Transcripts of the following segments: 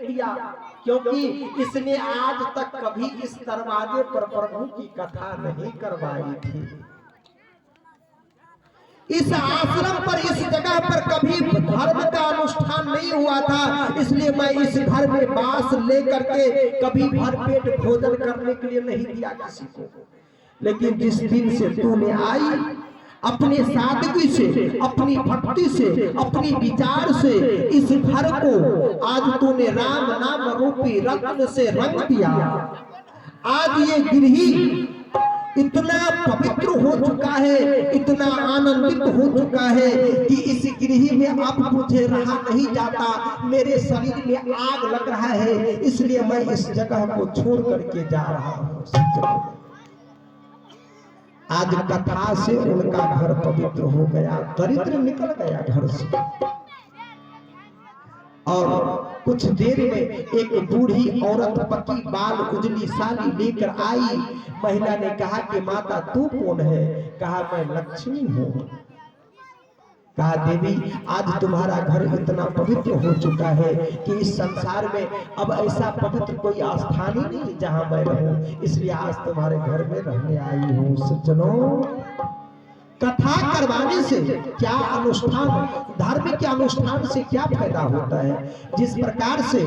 किया, क्योंकि इसने आज तक कभी इस दरवाजे पर प्रभु की कथा नहीं करवाई थी। इस आश्रम पर, इस जगह पर कभी धर्म का अनुष्ठान नहीं हुआ था, इसलिए मैं इस घर में बास लेकर के कभी भरपेट भोजन करने के लिए नहीं दिया किसी को। लेकिन जिस दिन से तूने आई, अपने सादगी से, अपनी भक्ति से, अपनी विचार से इस घर को आज तूने राम नाम रूपी रत्न से रंग दिया। आज ये गृही इतना पवित्र हो चुका है, इतना आनंदित हो चुका है कि इस गृही में अब मुझे रहा नहीं जाता, मेरे शरीर में आग लग रहा है, इसलिए मैं इस जगह को छोड़ करके जा रहा हूँ। आज कथा से उनका घर पवित्र हो गया, दरिद्र निकल गया घर से। और कुछ देर में एक बूढ़ी औरत पति बाल उजली साली लेकर आई। महिला ने कहा कि माता तू कौन है? कहा मैं लक्ष्मी हूँ। कहा देवी आज तुम्हारा घर इतना पवित्र हो चुका है कि इस संसार में अब ऐसा पवित्र कोई स्थान ही नहीं जहां मैं रहूं, इसलिए आज तुम्हारे घर में रहने आई हूँ। सज्जनों, कथा करवाने से क्या अनुष्ठान, धर्म के अनुष्ठान से क्या फायदा होता है? जिस प्रकार से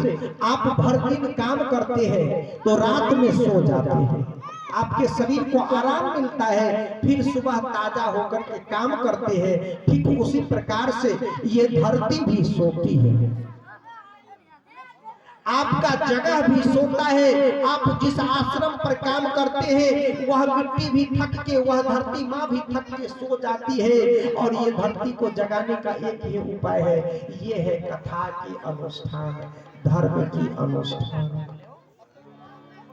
आप भर दिन काम करते हैं तो रात में सो जाते हैं, आपके शरीर को आराम मिलता है, फिर सुबह ताजा होकर के काम करते हैं, ठीक उसी प्रकार से ये धरती भी सोती है, आपका जगह भी सोता है। आप जिस आश्रम पर काम करते हैं वह मिट्टी भी थक के, वह धरती माँ भी थक के सो जाती है, और ये धरती को जगाने का एक ही उपाय है, ये है कथा की अनुष्ठान, धर्म की अनुष्ठान।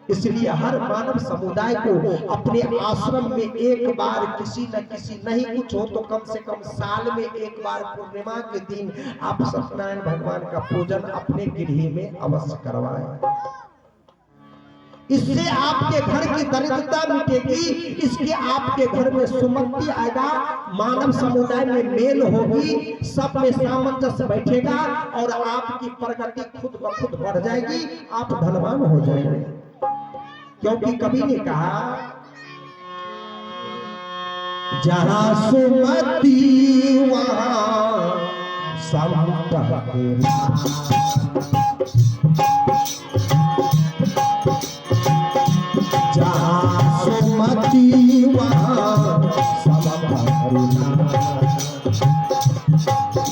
इसलिए हर मानव समुदाय को अपने आश्रम में एक बार किसी न किसी, नहीं कुछ हो तो कम से कम साल में एक बार पूर्णिमा के दिन आप सत्यनारायण भगवान का पूजन अपने गृह में अवश्य करवाएं। इससे आपके घर की दरिद्रता मिटेगी, इसके आपके घर में सुमति आएगा, मानव समुदाय में मेल होगी, सब में सामंजस्य बैठेगा और आपकी प्रगति खुद ब खुद बढ़ जाएगी, आप धनवान हो जाएंगे। क्योंकि कवि ने कहा जहां सुमति वहां संपत्ति, जहां सुमति वहां संपत्ति।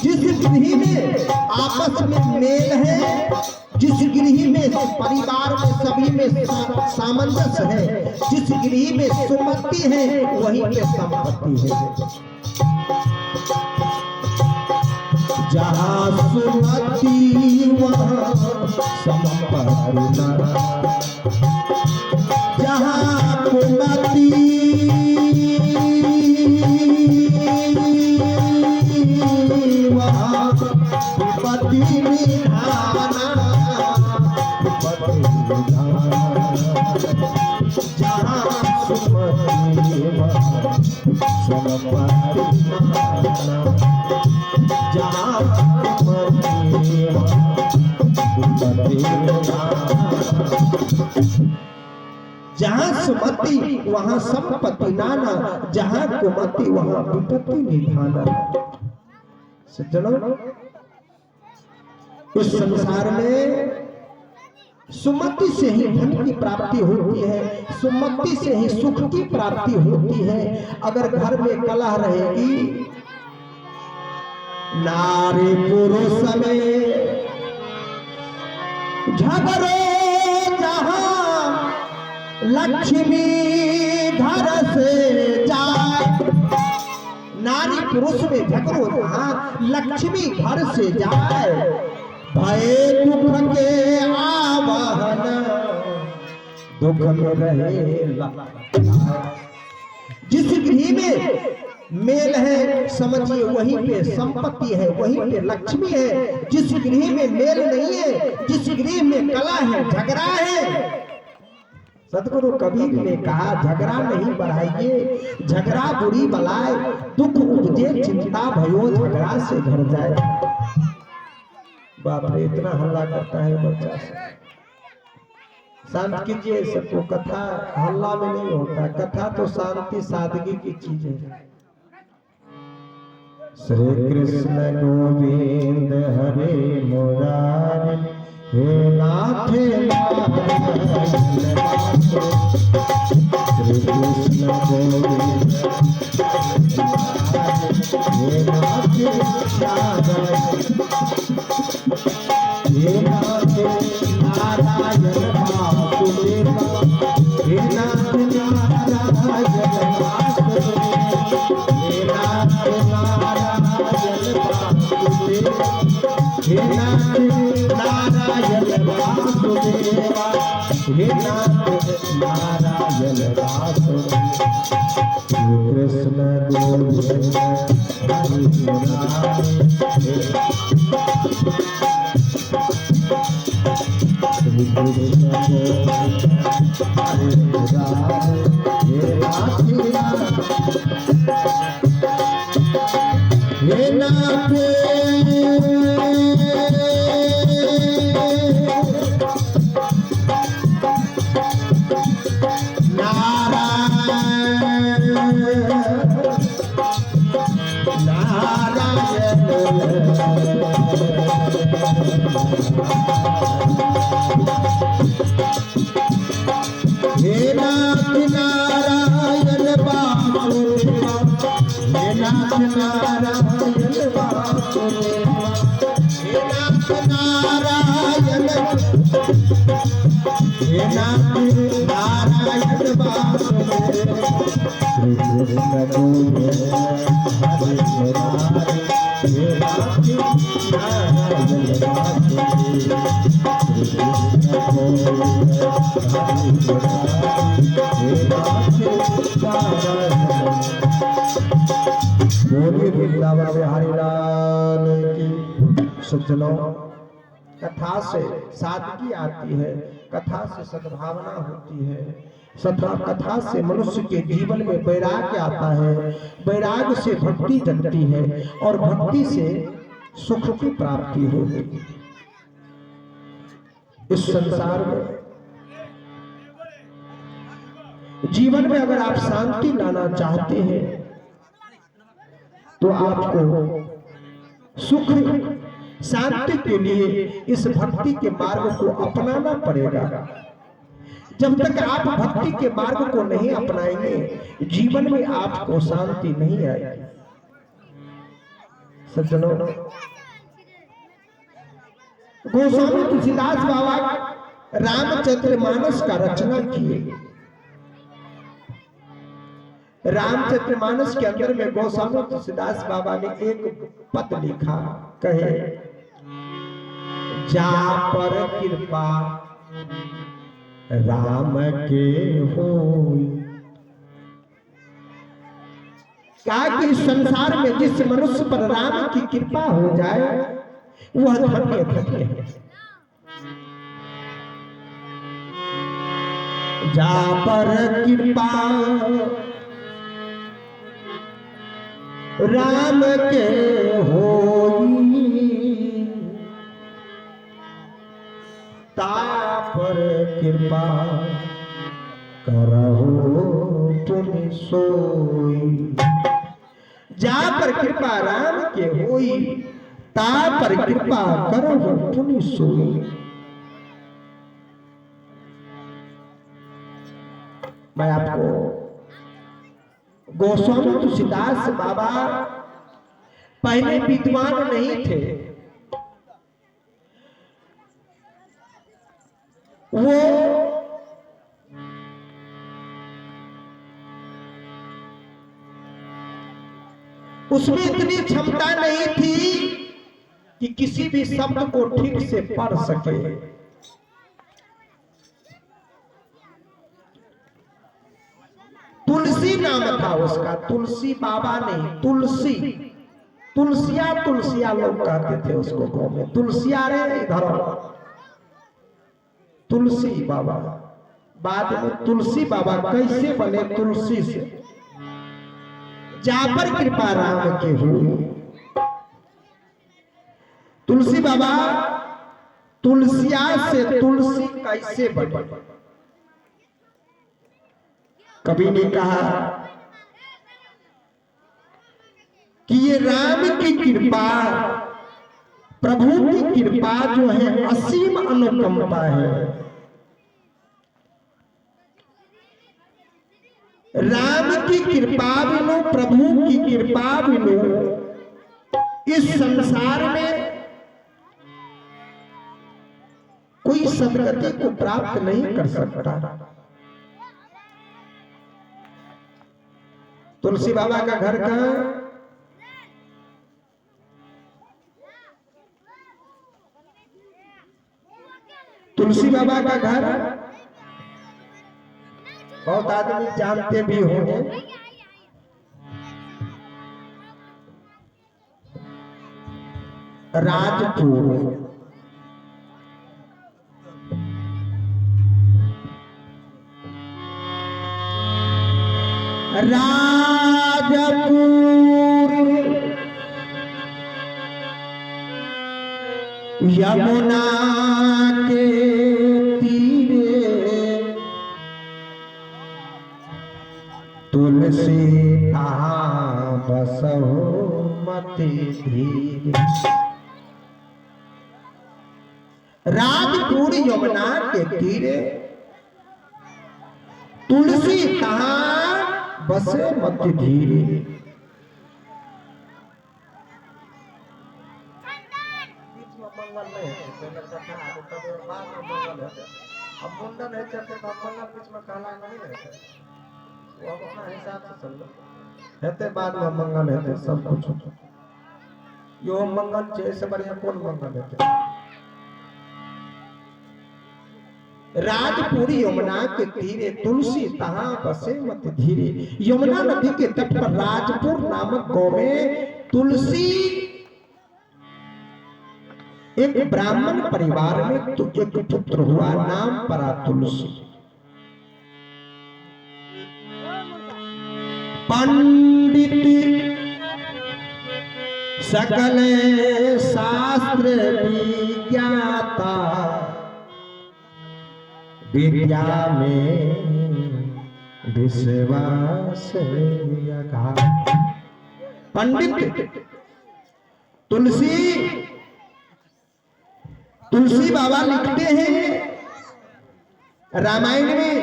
जिस गृह में आपस में मेल है, जिस गृह में परिवार में सभी में सामंजस्य है, जिस गृह में सुमति है वहीं पे संपत्ति है। जहाँ सुमति वहाँ संपत्ति, जहाँ कुमति वहाँ विपत्ति निधाना, जहाँ सुमति वहाँ संपत्ति, जहाँ सुमति वहाँ विपत्ति, जहाँ सुमति वहाँ संपत्ति नाना, जहाँ कुमति वहाँ विपत्ति निधाना। सज्जनों, इस संसार में सुमति से ही धन की प्राप्ति होती है, सुमति से ही सुख की प्राप्ति होती है। अगर घर में कलह रहेगी, नारी पुरुष में झगड़ो जहां लक्ष्मी घर से जाए, नारी पुरुष में झगड़ो जहां लक्ष्मी घर से जाए, भय दुख के आवाहन दुख में रहे। जिस गृह में मेल है समझिए वहीं पे संपत्ति है, वहीं पे लक्ष्मी है। जिस गृह में मेल नहीं है, जिस गृह में कला है, झगड़ा है, सतगुरु कबीर ने कहा झगड़ा नहीं बढ़ाइए, झगड़ा बुरी बलाए, दुख उपजे चिंता भयो झगड़ा से घर जाए। बाप रे, इतना हल्ला करता है बच्चा से। शांत कीजिए सबको, कथा हल्ला में नहीं होता, कथा तो शांति सादगी की चीज है। श्री कृष्ण गोविंद हरे मुरारी, हे नाथ श्री कृष्ण गोविंद हे नाथ हे नाथ नारायण वासुदेव, हे नाथ नारायण वासुदेव, हे नाथ नारायण वासुदेव, हे नाथ नारायण वासुदेव, हे नाथ नारायण वासुदेव। कृष्ण गोविंद हरि मुरारी, श्री कृष्ण गोविंद हरि मुरारी, हे नाथ हे नाथ वृंदावन बिहारी लाल की। सज्जनों, कथा से सादगी आती है, कथा से सद्भावना होती है, कथा से मनुष्य के जीवन में वैराग्य आता है, वैराग्य से भक्ति जगती है और भक्ति से सुख की प्राप्ति होती है। इस संसार में जीवन में अगर आप शांति लाना चाहते हैं तो आपको सुख शांति के लिए इस भक्ति के मार्ग को अपनाना पड़ेगा। जब तक आप भक्ति के मार्ग को नहीं अपनाएंगे, जीवन में आपको शांति नहीं आएगी। सज्जनों, गोस्वामी तुलसीदास बाबा रामचरितमानस का रचना किए। रामचरितमानस के अंदर में गोस्वामी तुलसीदास बाबा ने एक पद लिखा, कहे जा पर कृपा राम के होई। कहा कि इस संसार में जिस मनुष्य पर राम की कृपा हो जाए वह धन्य धन्य है। जा पर कृपा राम के होई, ता पर कृपा करहु तुम सोई। जा पर कृपा राम के होई, ता पर कृपा करहु तुम सोई। मैं आपको गोस्वामी तुलसीदास बाबा पहले विद्वान नहीं थे, वो उसमें इतनी क्षमता नहीं थी कि किसी भी शब्द को ठीक से पढ़ सके। तुलसी नाम था उसका, तुलसी बाबा नहीं, तुलसी, तुलसिया तुलसिया लोग कहते थे उसको गांव में, तुलसिया रे इधर तुलसी बाबा। बाद में तुलसी बाबा कैसे बने? तुलसी से। जा पर कृपा राम के हुई। तुलसी बाबा तुलसिया से तुलसी कैसे बने? कवि ने कहा कि ये राम की कृपा, प्रभु की कृपा जो है असीम अनुकंपा है। राम की कृपा बिनु, प्रभु की कृपा बिनु इस संसार में कोई सदगति को प्राप्त नहीं कर सकता। तुलसी बाबा का घर कहां? तुलसी बाबा का घर बहुत आदमी जानते भी होंगे। राजपुर। राजपुर यमुना के तीरे तुलसी कहाँ बसहु मति धीरे। राजपुर यमुना के तीरे तुलसी कहाँ बसे मति धीरे। अब मुंडन है चलते तो मंगल बीच में काला नहीं रहते, वो अपना हिसाब से चल लो हेते बाद में मंगल हेते सब कुछ यो मंगल जैसे बढ़िया कौन मंगल हेते। राजपुर यमुना के तीरे तुलसी तहाँ बसे मति धीरे। यमुना नदी के तट पर राजपुर नामक गांव में तुलसी एक ब्राह्मण परिवार में तो एक पुत्र हुआ, नाम पड़ा तुलसी। पंडित सकल शास्त्र विज्ञाता विद्या में विश्वास अगाध। पंडित तुलसी बाबा लिखते हैं रामायण में,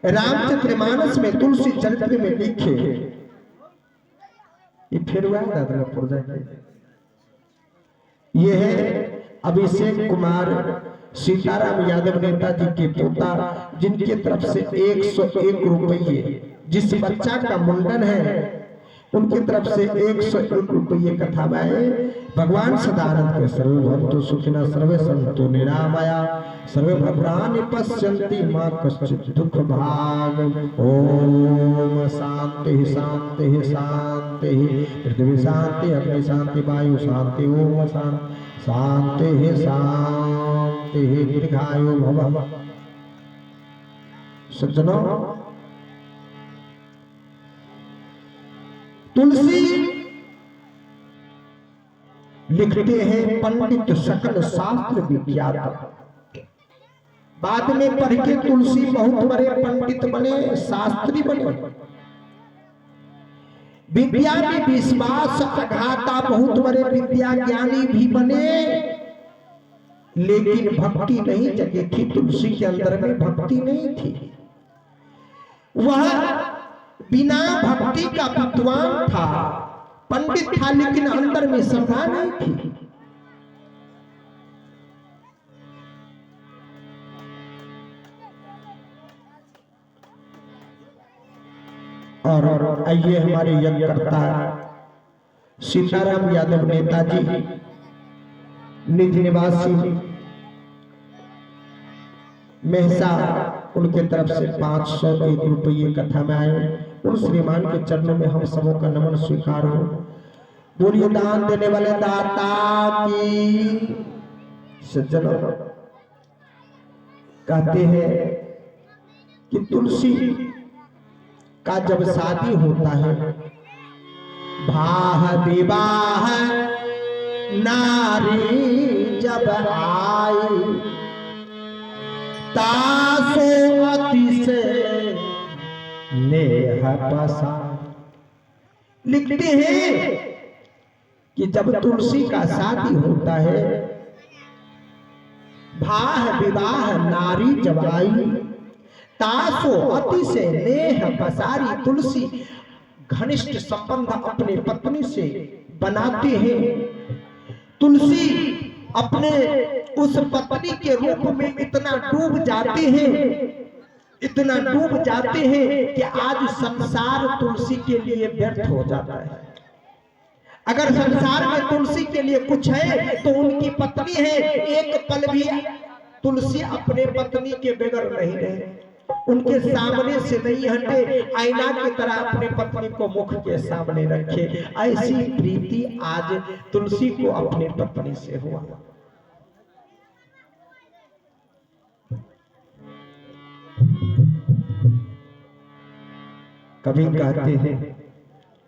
रामचरितमानस में, तुलसी चरित्र में लिखे। ये फिर हुआ ये है अभिषेक कुमार सीताराम यादव नेताजी के पोता, जिनके तरफ से 101 रुपये, जिस बच्चा का मुंडन है उनकी तरफ से 101 रुपये कथावाए। भगवान सदानंद के सर्वे भक्तो सुखिनः सर्वे सन्तु निरामया सर्वे भद्राणि पश्यन्ति मा कश्चित् दुःख भाग। ओम शांति शांति शांति। पृथ्वी शांति, अग्नि शांति, वायु शांति। ओम शांति शांति। दीर्घायु भव। सज्जनों, तुलसी लिखते हैं पंडित सकल शास्त्र विज्ञाता। बाद में पढ़ के तुलसी बहुत बड़े पंडित बने, शास्त्री बने। विद्या में विश्वास अघाता, बहुत बड़े विद्या ज्ञानी भी बने, लेकिन भक्ति नहीं जगी थी। तुलसी के अंदर में भक्ति नहीं थी। वह बिना भक्ति का विद्वान था, पंडित था, लेकिन अंदर में श्रद्धा नहीं थी। और आइए हमारे यज्ञकर्ता सीताराम यादव नेताजी निज निवासी मेहसा, उनके तरफ से 501 रुपये कथा में आए। उन श्रीमान के चरणों में हम सबों का नमन स्वीकार हो। बोलिए दान देने वाले दाता की। सज्जनों, कहते हैं कि तुलसी का जब शादी होता है, भाह विवाह नारी जब आई तासो अति से नेह पसार। लिखते हैं कि जब तुलसी का शादी होता है, भाह विवाह नारी जब आई तासो अति से नेह पसारी। तुलसी घनिष्ठ संबंध अपने पत्नी से बनाते हैं। तुलसी अपने उस पत्नी के रूप में इतना डूब जाते हैं, इतना डूब जाते हैं कि आज संसार तुलसी के लिए व्यर्थ हो जाता है। अगर संसार में तुलसी के लिए कुछ है तो उनकी पत्नी है। एक पल भी तुलसी अपने पत्नी के बगैर नहीं रहे, उनके सामने से नहीं हटे, आईना की तरह अपने पत्नी को मुख के सामने रखे। ऐसी प्रीति आज तुलसी को अपने पत्नी से हुआ। कभी कहते हैं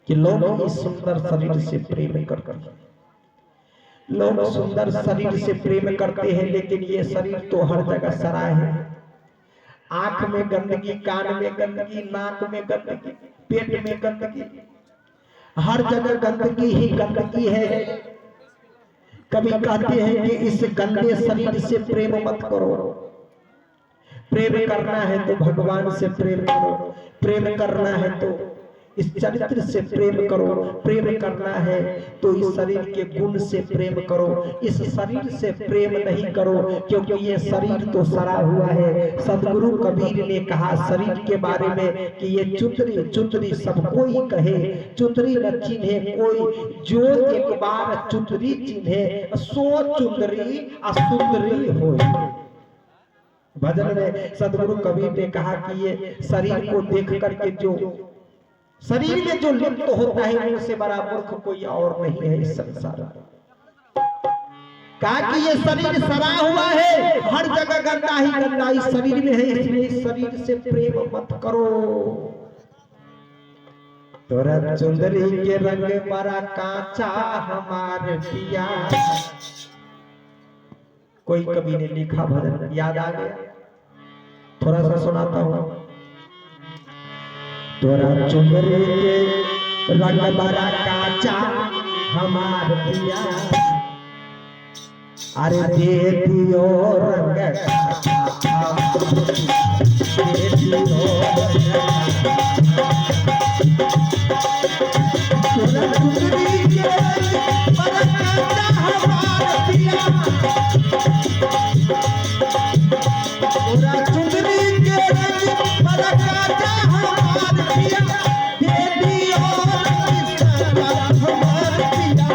कि लोग इस सुंदर शरीर से प्रेम करते हैं, लोग सुंदर शरीर से प्रेम करते हैं, लेकिन ये शरीर तो हर जगह सराय है। आंख में गंदगी, कान में गंदगी, नाक में गंदगी, पेट में गंदगी, हर जगह गंदगी ही गंदगी है। कभी कहते हैं कि इस गंदे शरीर से प्रेम मत करो, प्रेम करना है तो भगवान से प्रेम करो, प्रेम करना है तो इस चरित्र से प्रेम करो, प्रेम करना है तो इस शरीर के गुण से प्रेम करो। इस शरीर से प्रेम नहीं करो क्योंकि ये शरीर तो सड़ा हुआ है। सदगुरु कबीर ने कहा शरीर के बारे में कि ये चुंदरी चुंदरी सबको ही कहे, चुंदरी न चिन्हे कोई, जो एक बार चुंदरी चिन्हे सो चुंदरी असुंदरी होई। भजन में सदगुरु कबीर ने कहा कि ये शरीर को देख करके जो शरीर में जो लिप्त होता है उनसे बड़ा मूर्ख कोई और नहीं है इस संसार में। कहा कि ये शरीर सड़ा हुआ है, हर जगह गंदा ही गंदा इस शरीर में है, इसलिए इस शरीर से प्रेम मत करो। तोरा चुंदरी के रंग बड़ा कांचा हमारे पिया। कोई कवि ने लिखा भजन याद आ गया, थोड़ा सा सुनाता हूं। तोरा चुंदरी के रंग बड़ा कांचा हमार पिया, अरे दे दियो रंग दे दियो तोरा चुंदरी के रंग बड़ा कांचा हमार पिया, तोरा चुंदरी के रंग बड़ा कांचा हमार पिया, दे दियो हमार पिया,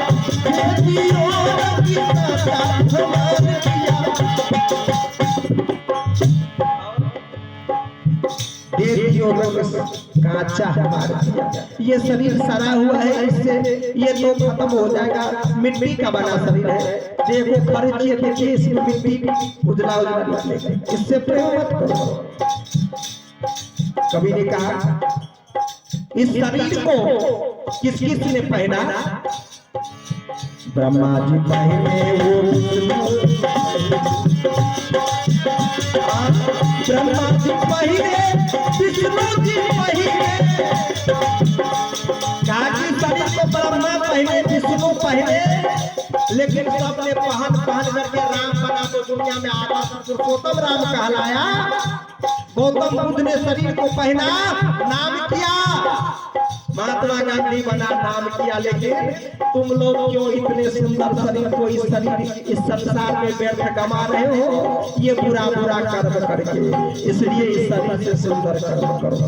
दे दियो हमार पिया, दे दियो कांचा हमार पिया। ये शरीर सड़ा हुआ है, इससे ये तो खत्म हो जाएगा, मिट्टी का बना शरीर है। देखो खर्चिए देखिए इसमें मिट्टी उजला उजला निकलेगा, इससे प्रेम मत करो। कभी ने कहा इस शरीर को किस किस ने पहना? ब्रह्मा जी पहने, वो ब्रह्मा जी पहने, विष्णु जी पहने। कहा कि शरीर को ब्रह्मा पहने, विष्णु पहने, लेकिन सबने पहन करके राम बना तो दुनिया में आधा पुरुषोत्तम राम कहलाया। गौतम बुद्ध ने शरीर को पहना, नाम किया, महात्मा गांधी बना, नाम किया। लेकिन तुम लोग क्यों इतने सुंदर शरीर को इस संसार में व्यर्थ गमा रहे हो, ये बुरा बुरा कर्म करके। इसलिए इस शरीर से सुंदर कर्म करो।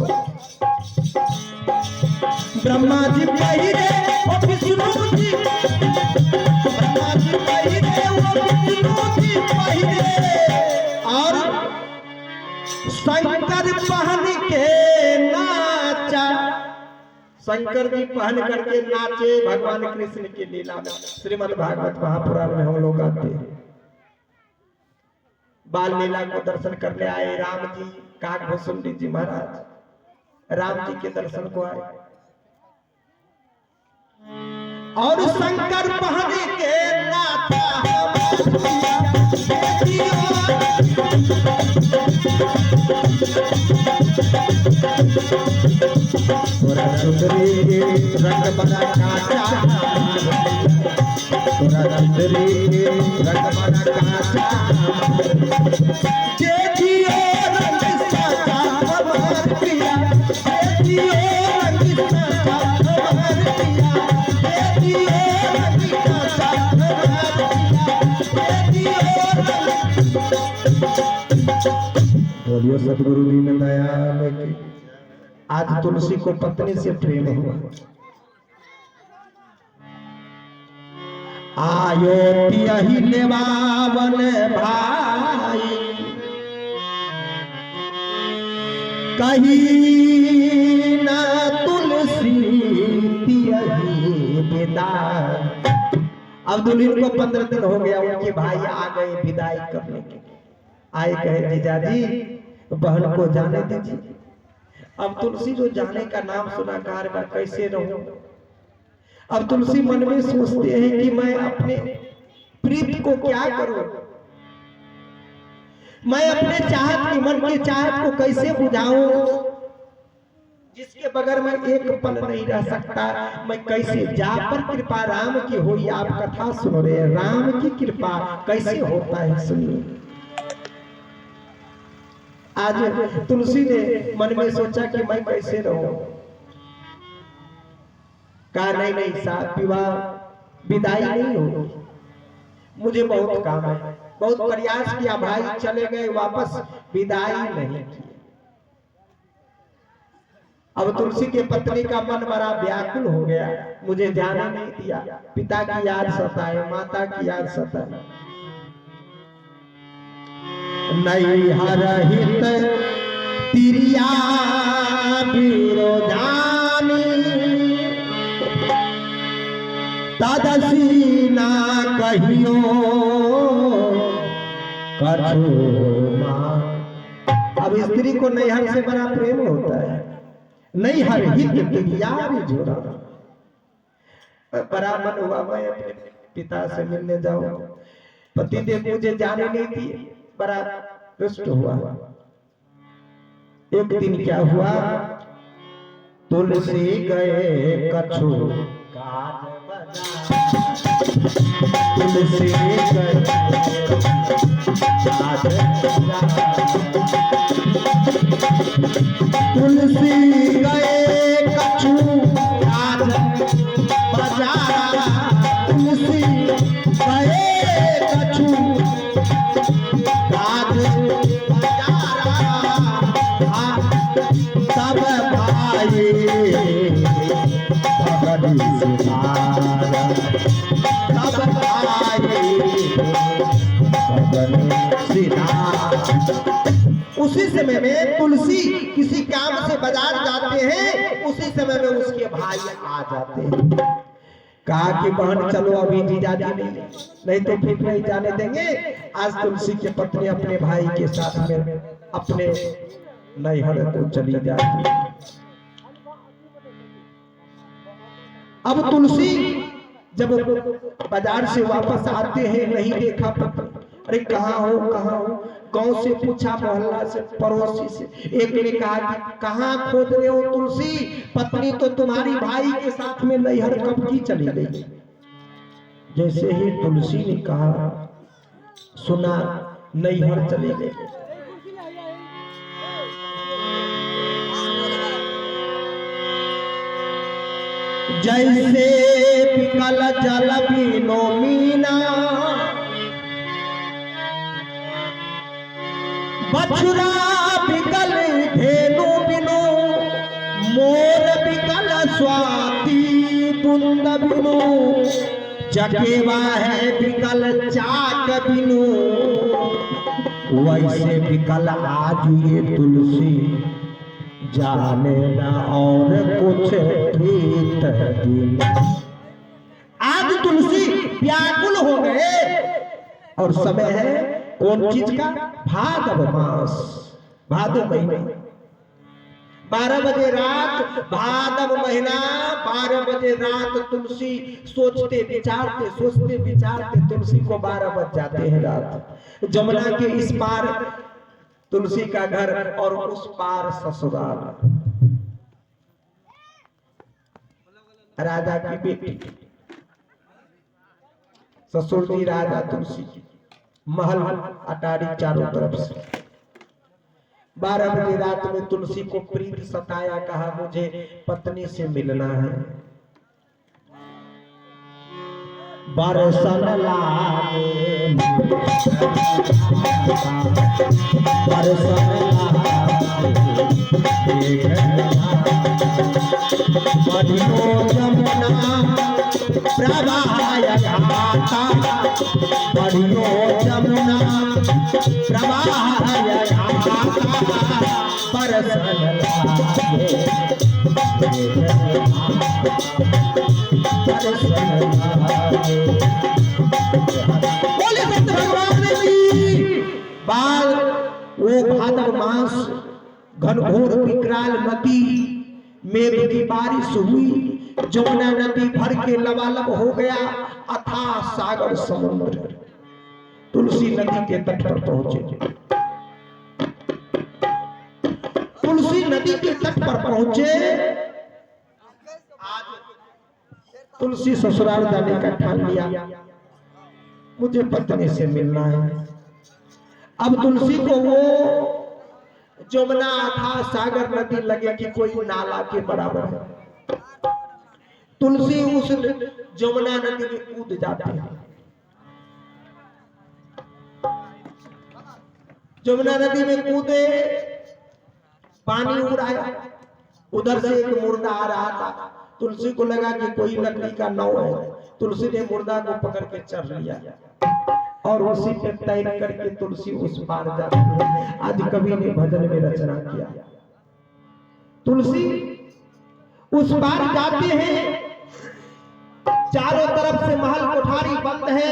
ब्रह्मा जी पहने और विष्णु जी, ब्रह्मा जी पहने और विष्णु जी पहने, और शंकर पहन के नाचा। शंकर जी पहन करके नाचे भगवान कृष्ण की लीला में। श्रीमद् भागवत महापुराण में हम लोग आते हैं, बाल लीला को दर्शन करने आए राम जी, काकभूषुंडी जी महाराज राम जी के दर्शन को आए, और शंकर पहन के नाचा। तोरा सुंदरी के रंग बड़ा काचा, तोरा सुंदरी के रंग बड़ा काचा, देखियो रंग साचा हमार पिया, देखियो रंग साचा हमार पिया, देखियो रंग साचा हमार पिया, बोलियो सतगुरु दीन दयाल की। आज तुलसी को पत्नी से प्रेम हुआ। आयो तियहि लेवावन भाई, कही न तुलसी तियहि विदाई। अब दुल्हन को 15 दिन हो गया, उनके भाई आ गए विदाई करने के। आए कहे जीजाजी बहन को जाने दीजिए। अब तुलसी जो जाने का नाम सुना कार बा कैसे रहूं। अब तुलसी मन में सोचते हैं कि मैं अपने प्रीत को क्या करूं, मैं अपने चाहत की मन की चाहत को कैसे बुझाऊं, जिसके बगैर मैं एक पल नहीं रह सकता। मैं कैसे जा पर कृपा राम की हुई। आप कथा सुन रहे हैं, राम की कृपा कैसे होता है सुनिए। आज तुलसी ने मन में सोचा कि मैं कैसे रहूं। कहा नहीं साहब, विवाह विदाई नहीं होगी, मुझे बहुत काम है। बहुत प्रयास किया, भाई चले गए वापस, विदाई नहीं की। अब तुलसी के पत्नी का मन बड़ा व्याकुल हो गया, मुझे जाने नहीं दिया। पिता की याद सताए, माता की याद सताए। नहीं हरहित तिरिया विरोधानी, तदसी ना कहियो कछु मान। अब स्त्री को नैहर से बड़ा प्रेम होता है। नैहर हित तिरिया विरोधा, बड़ा मन हुआ मैं अपने पिता से मिलने जाऊं। पतिदेव मुझे जाने नहीं दिए, बड़ा रुष्ट हुआ। एक दिन क्या हुआ, तुलसी गए कछु काज बजा, तुलसी गए काज बजा, तुलसी गए कछु काज बजा, तुलसी गए कछु सब भाई सब भाई। उसी समय में तुलसी किसी काम से बाजार जाते हैं, उसी समय में उसके भाई आ जाते हैं। कहा कि बहन चलो अभी जीजाजी नहीं तो फिर नहीं जाने देंगे। आज तुलसी की पत्नी अपने भाई के साथ में अपने नैहर को चली जाती। अब तुलसी जब बाजार से वापस आते हैं, नहीं देखा पत्नी। अरे कहाँ हो कहाँ हो, गांव से पूछा, मोहल्ला से, पड़ोसी से। एक ने कहा कि कहाँ खोज रहे हो तुलसी, पत्नी तो तुम्हारी भाई के साथ में नैहर कब की चली गई। जैसे ही तुलसी ने कहा सुना नैहर चली गई। जैसे पिकल जल बिनो मीना, बछुरा बिकल धेनु बिनु, मोर बिकल स्वाति बुंद बिनु, चकेवा है बिकल चाक बिनु, वैसे बिकल आज ये तुलसी, जाने ना और कुछ प्रीत दिन। आज तुलसी व्याकुल हो गए, और समय है कौन चीज का, भादव मास, भादव महीने। 12 बजे रात, भादव महीना 12 बजे रात तुलसी सोचते विचारते तुलसी को 12 बज जाते हैं रात। जमुना के इस पार तुलसी का घर और उस पार ससुराल। राजा की बेटी, ससुर जी राजा, तुलसी महल अटारी चारों तरफ से। 12 बजे रात में तुलसी को प्रीत सताया, कहा मुझे पत्नी से मिलना है। बरसन लागे बढ़ियो जमुना प्रवाह घाटा, बढ़ियो जमुना प्रवाह घाटा, बरसन लागे बोले सत्य भगवान की। बाल वो भादव मास घनघोर विकराल नदी, मेघ की बारिश हुई, जमुना नदी भर के लबालब हो गया, अथाह सागर समुद्र। तुलसी नदी के तट पर पहुंचे, तुलसी नदी के तट पर पहुंचे। तुलसी ससुराल जाने का ठान लिया, मुझे पत्नी से मिलना है। अब तुलसी को वो जमुना था सागर नदी लगे कि कोई नाला के बराबर है। तुलसी उस जमुना नदी में कूद जाते हैं। जमुना नदी में कूदे, पानी उड़ाया, उधर से एक मुर्दा आ रहा था। तुलसी को लगा कि कोई लकड़ी का नाव है। तुलसी ने मुर्दा को पकड़ के चढ़ लिया और उसी पे तैर करके तुलसी उस पार जाती है। आज कवि ने भजन में रचना किया, तुलसी उस पार जाते हैं, चारों तरफ से महल कोठारी बंद है।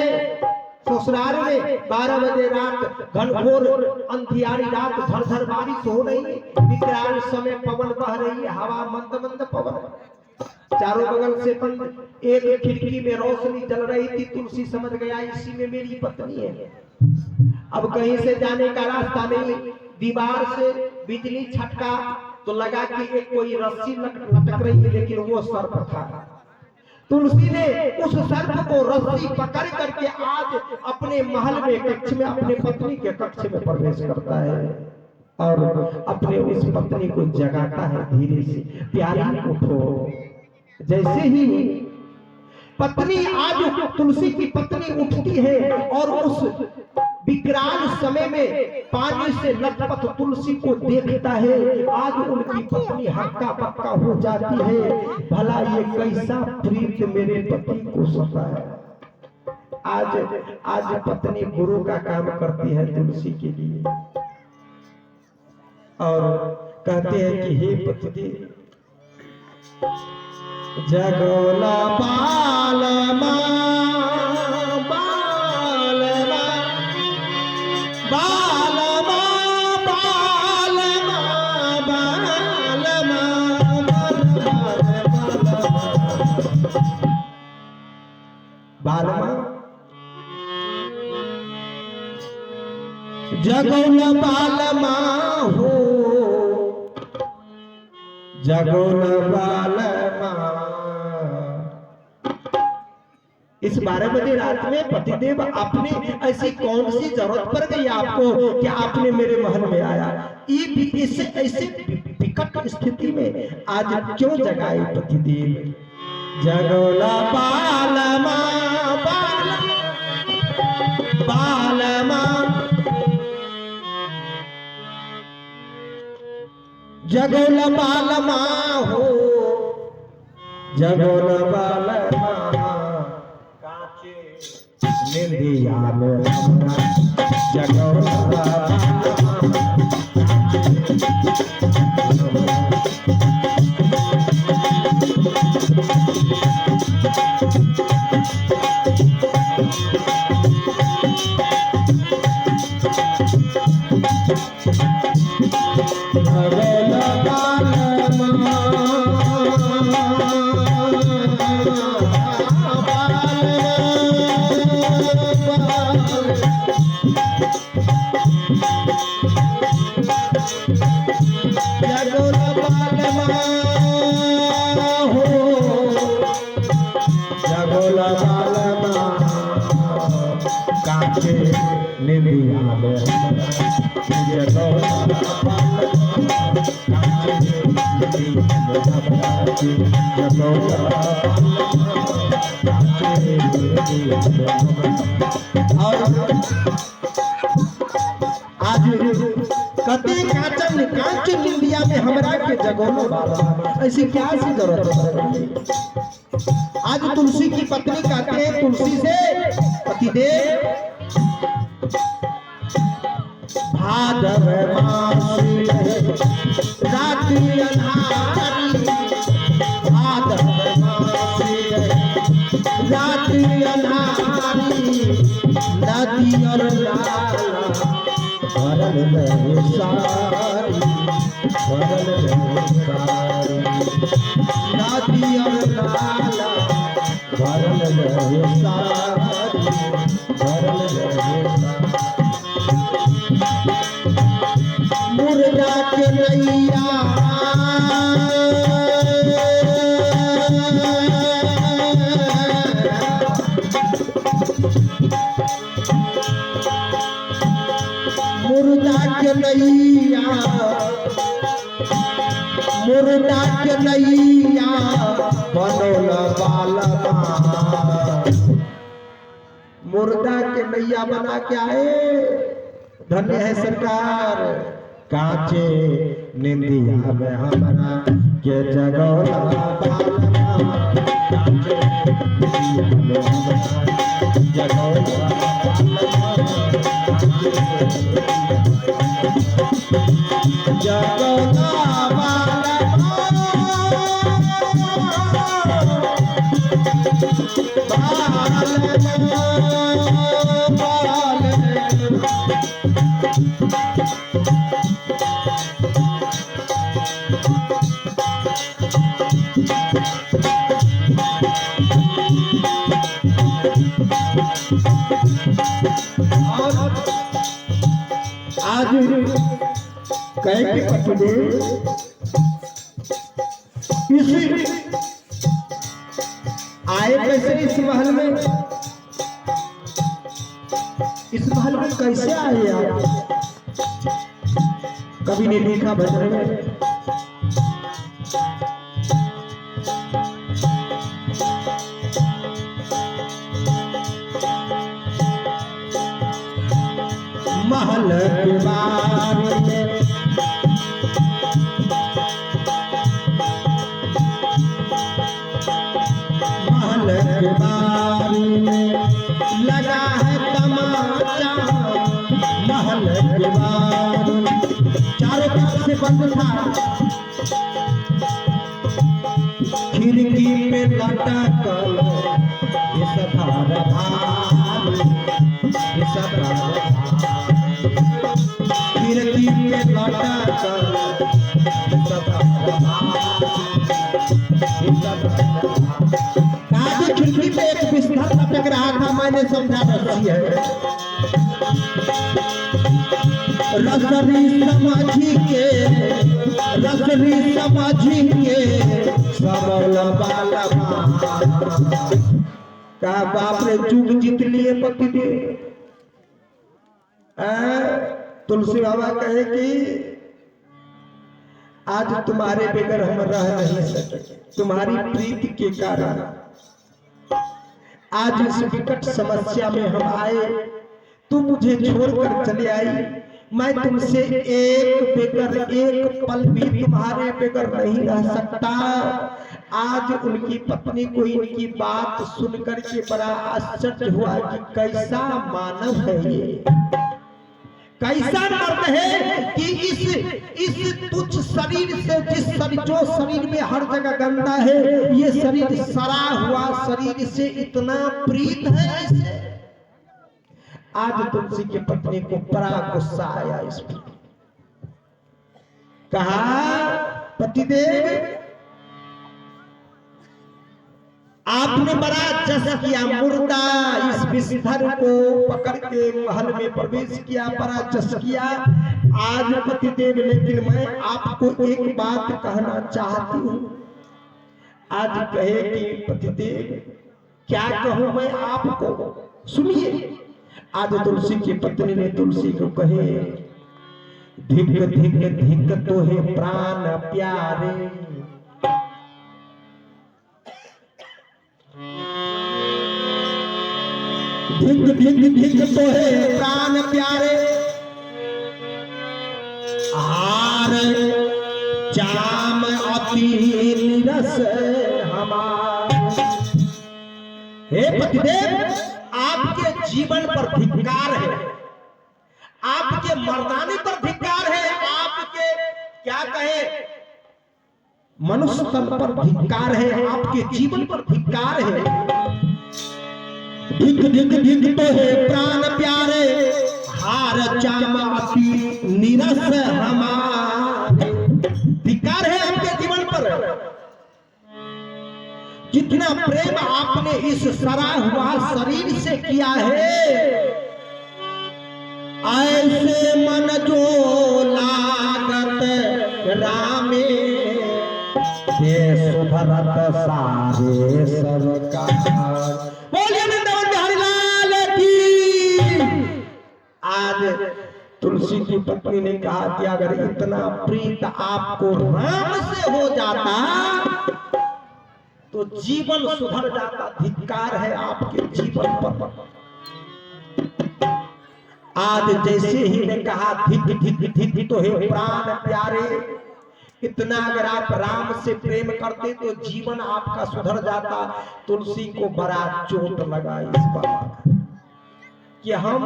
ससुराल में 12 बजे रात, घनघोर अंधियारी रात, झरझर बारिश हो रही है, विकराल समय पवन बह रही है, हवा मंद मंद पवन, चारों बगल से बंद। एक खिड़की में रोशनी जल रही थी। तुलसी समझ गया इसी में मेरी पत्नी है। अब कहीं से जाने का रास्ता नहीं, दीवार से बिजली छटका तो लगा कि एक कोई रस्सी लटक रही है, लेकिन वो सर्प था। तुलसी ने उस सर्प को रस्सी पकड़ करके आज अपने महल में कक्ष में, अपने पत्नी के कक्ष में प्रवेश करता है और अपने उस पत्नी को जगाता है धीरे से, प्यारी उठो। जैसे ही पत्नी, आज तुलसी की पत्नी उठती है और उस विकराल समय में पानी से लटपट तुलसी को देखता है, आज उनकी पत्नी हक्का बक्का हो जाती है। भला ये कैसा प्रीत मेरे पति को सता है। आज पत्नी गुरु का काम करती है तुलसी के लिए और कहते हैं कि हे पति, जगोला बालमा बालमा बालमा बालमा बालमा बालमा जगोला बालमा हो, जगोला बालमा। इस 12 बजे रात में पतिदेव अपने ऐसी कौन सी जरूरत पड़ गई आपको कि आपने मेरे महल में आया? इससे ऐसे विकट स्थिति में आज क्यों जगाए पतिदेव? जगोला बालमा बालमा जगोला बालमा हो, जगोला बालमा निंदिया में जगोला बालमा। आज कते काचन काचन इंडिया में हमरा के जगोनो बाबा ऐसी क्या सी जरूरत है। आज तुलसी की पत्नी कहते हैं तुलसी से पतिदेव भादव मासी रात्रि अंधारी भादव मासी रात्रि अंधारी नदी और लाला भरल रहे सारी भरल रहे सारी नदी और लाला भरल रहे सारी भरल रहे सारी मुर्दा के नैया मुर्दा के नैया बनोल बालमा मुर्दा के नैया बना के आए। धन्य है सरकार काचे निंदिया में हमारा के जगोला बालमा काचे निंदिया में हमारा जगोला जगोला आज कह के पतिदेव इसी आए कैसे इस महल में कैसे आए आप? कभी नहीं देखा भजन में। महल दीवार में महल दीवार में लगा है तमाचा महल दीवार चारों तरफ से बंद था खिड़की पे लटकल ये सधार भार ये सधार खिड़की पे लटकल खिड़की पे एक बिस्तर लटक रहा था। मैंने समझा रखी है रसरी समझी के सबला बाला का बाप रे जुग जीत लिए पति दे। तुलसी बाबा कहे कि आज तुम्हारे बगैर हम रह नहीं सकते, तुम्हारी प्रीति के कारण आज इस विकट समस्या में हम आए। तुम मुझे छोड़कर चले आई, मैं तुमसे एक पल भी तुम्हारे बगैर नहीं रह सकता। आज उनकी पत्नी को इनकी बात सुनकर के बड़ा आश्चर्य हुआ कि कैसा मानव है ये, कैसा मर्द है कि इस तुच्छ शरीर से जो शरीर में हर जगह गंदा है, ये शरीर सड़ा हुआ शरीर से इतना प्रीत है इसे। आज तुलसी की पत्नी को बड़ा गुस्सा आया इस पर। कहा पतिदेव आपने बड़ा जस किया, मुर्दा इस विषधर को पकड़ के महल में प्रवेश किया, बड़ा जस किया। आज पतिदेव लेकिन मैं आपको एक बात कहना चाहती हूँ। आज कहे कि पतिदेव क्या कहूं मैं आपको, सुनिए। आज तुलसी की पत्नी ने तुलसी को कहे, धिक धिक धिक तो है प्राण प्यारे, धिक धिक धिक तो है प्राण प्यारे, हार चाम अति निरस हमारे। हे पतिदेव आपके जीवन पर धिक्कार है, आपके मर्दानी पर धिक्कार है, आपके क्या कहे मनुष्य तन पर धिक्कार है, आपके जीवन पर धिक्कार है। धिक धिक धिक तो है प्राण प्यारे, हार चाम अति निरस हमारे। धिक्कार है आपके जीवन पर। जितना प्रेम आपने इस सड़ा हुआ शरीर से किया है, ऐसे मन जो लागत रामे, ये सुभरत सारे सरकार। बोलिए वृंदावन बिहारी लाल की। आज तुलसी की पत्नी ने कहा कि अगर इतना प्रीत आपको राम से हो जाता तो जीवन सुधर जाता। धिक्कार है आपके जीवन पर। आज जैसे ही ने कहा धिक धिक धिक तो है प्राण प्यारे, इतना अगर आप राम से प्रेम करते तो जीवन आपका सुधर जाता। तुलसी को बड़ा चोट लगा इस बात कि हम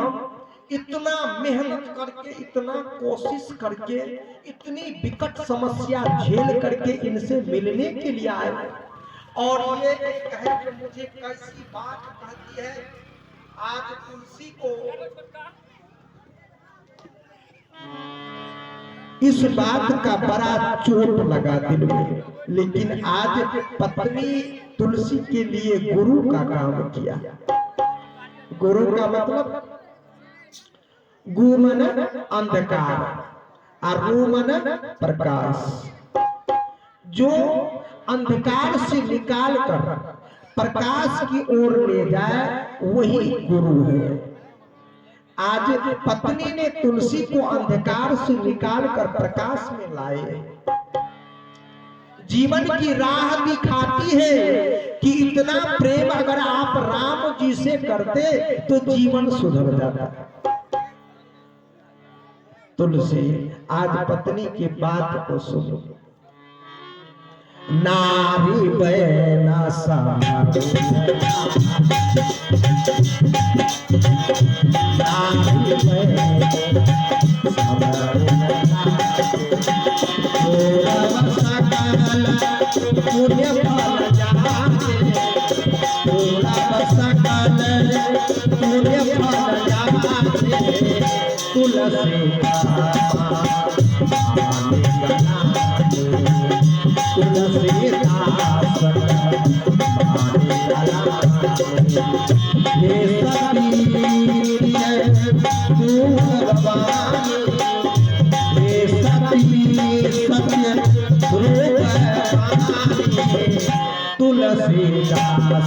इतना मेहनत करके, इतना कोशिश करके, इतनी विकट समस्या झेल करके इनसे मिलने के लिए आए, और ये कहे कि मुझे कैसी बात कहती है। आज तुलसी को इस बात का बड़ा चोट लगा दिल में, लेकिन आज पत्नी तुलसी के लिए गुरु का काम किया। गुरु का मतलब गु मन अंधकार और रू मन प्रकाश। जो अंधकार से निकाल कर प्रकाश की ओर ले जाए वही गुरु है। आज पत्नी ने तुलसी को अंधकार से निकाल कर प्रकाश में लाए, जीवन की राह दिखाती है कि इतना प्रेम अगर आप राम जी से करते तो जीवन सुधर जाता। तुलसी आज पत्नी की बात को सुनो। नारी बहना सारी, नारी बहना पुण्य फल जाते, थोड़ा सकल पुण्य फल जाते। तुलसी तुलसी दास हे सती तू भगवान, हे सती सत्य तुलसी दास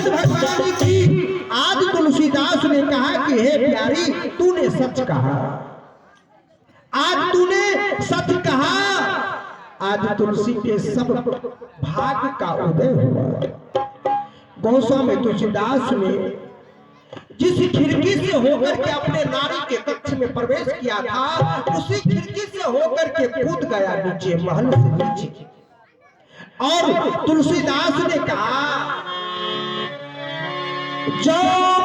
भगवान की। आज तुलसीदास ने कहा कि हे प्यारी तूने सच कहा, आज तूने सच कहा। आज तुलसी के सब भाग्य का उदय हुआ। गौसा में तुलसीदास ने जिस खिड़की से होकर के अपने नारी के कक्ष में प्रवेश किया था, उसी खिड़की से होकर के कूद गया नीचे, महल से नीचे। और तुलसीदास ने कहा जो